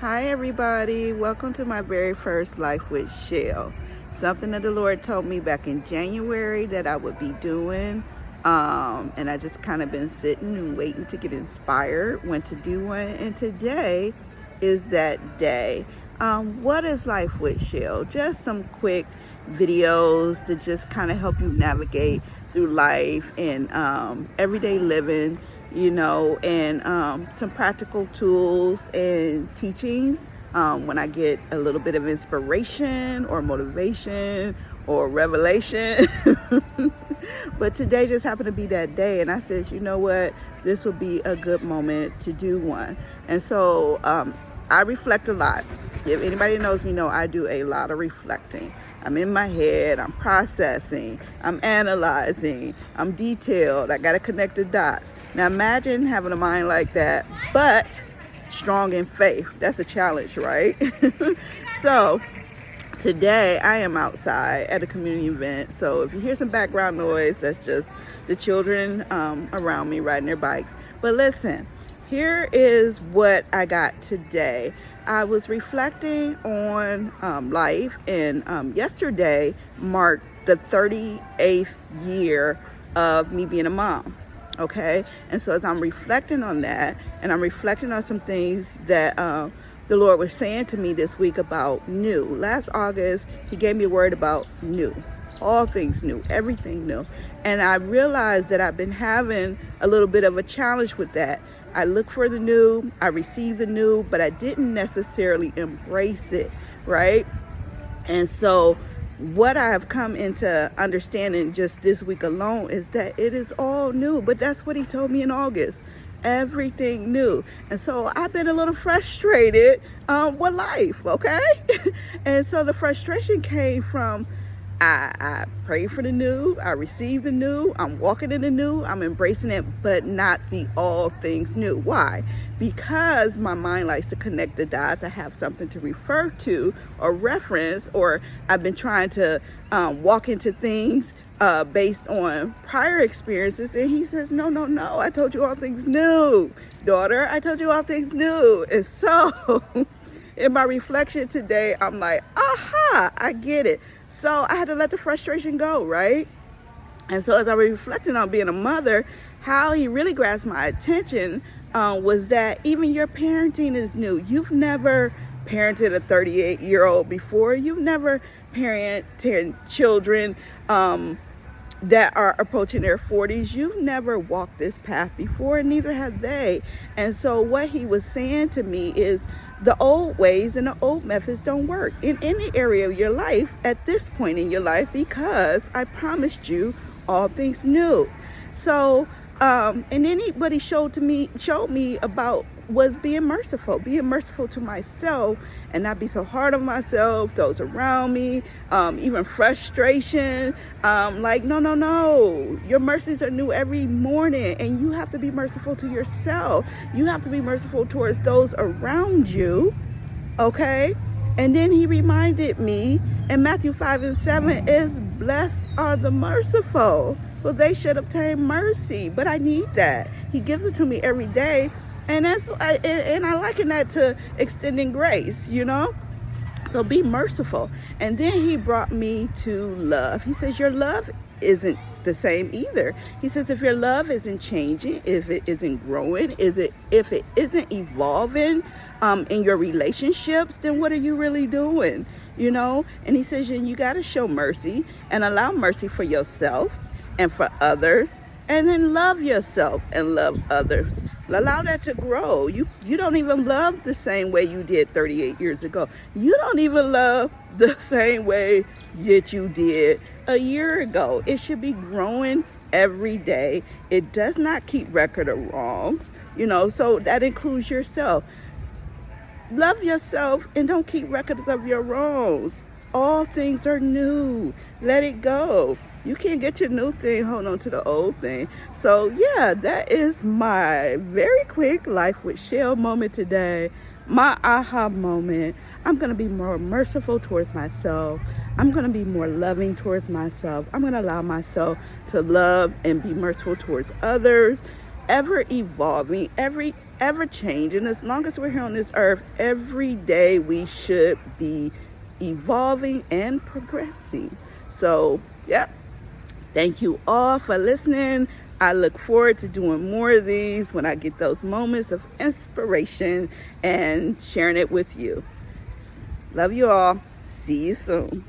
Hi everybody, welcome to my very first Life with Shell. Something that the Lord told me back in January that I would be doing, and I just kind of been sitting and waiting to get inspired when to do one, and today is that day. What is Life with Shell? Just some quick videos to just kind of help you navigate through life and everyday living, and some practical tools and teachings when I get a little bit of inspiration or motivation or revelation. But today just happened to be that day, and I said, you know what, this would be a good moment to do one. And so I reflect a lot. If anybody knows me, know I do a lot of reflecting. I'm in my head, I'm processing, I'm analyzing, I'm detailed, I gotta connect the dots. Now imagine having a mind like that, but strong in faith. That's a challenge, right? So today I am outside at a community event. So if you hear some background noise, that's just the children around me riding their bikes. But listen, here is what I got today. I was reflecting on life, and yesterday marked the 38th year of me being a mom. Okay, and so as I'm reflecting on that, and I'm reflecting on some things that the Lord was saying to me this week about new. Last August, He gave me a word about new. All things new, everything new. And I realized that I've been having a little bit of a challenge with that. I look for the new, I receive the new, but I didn't necessarily embrace it, right? And so what I have come into understanding just this week alone is that it is all new. But that's what He told me in August. Everything new. And so I've been a little frustrated with life, okay? And so the frustration came from I prayed for the new, I received the new, I'm walking in the new, I'm embracing it, but not the all things new. Why? Because my mind likes to connect the dots. I have something to refer to or reference, or I've been trying to walk into things based on prior experiences. And He says, no, I told you all things new, daughter. I told you all things new. And so in my reflection today, I'm like, aha, I get it. So I had to let the frustration go, right? And so as I was reflecting on being a mother, how He really grasped my attention was that even your parenting is new. You've never parented a 38-year-old before. You've never parented children that are approaching their 40s. You've never walked this path before, and neither have they. And so what He was saying to me is the old ways and the old methods don't work in any area of your life at this point in your life, because I promised you all things new. So and then what He showed me about was being merciful to myself, and not be so hard on myself, those around me, even frustration. Like, no, your mercies are new every morning, and you have to be merciful to yourself. You have to be merciful towards those around you, okay? And then He reminded me in Matthew 5:7 is, blessed are the merciful, for they should obtain mercy. But I need that. He gives it to me every day. And I liken that to extending grace, So be merciful. And then He brought me to love. He says your love isn't the same either. He says if your love isn't changing, if it isn't growing, if it isn't evolving in your relationships, then what are you really doing? And He says you got to show mercy and allow mercy for yourself and for others. And then love yourself and love others. Allow that to grow. You don't even love the same way you did 38 years ago. You don't even love the same way that you did a year ago. It should be growing every day. It does not keep record of wrongs, so that includes yourself. Love yourself and don't keep records of your wrongs. All things are new. Let it go. You can't get your new thing, hold on to the old thing. So yeah, that is my very quick Life with Shell moment today. My aha moment. I'm going to be more merciful towards myself. I'm going to be more loving towards myself. I'm going to allow myself to love and be merciful towards others. Ever evolving, every ever changing. As long as we're here on this earth, every day we should be evolving and progressing. So, yeah. Thank you all for listening. I look forward to doing more of these when I get those moments of inspiration and sharing it with you. Love you all. See you soon.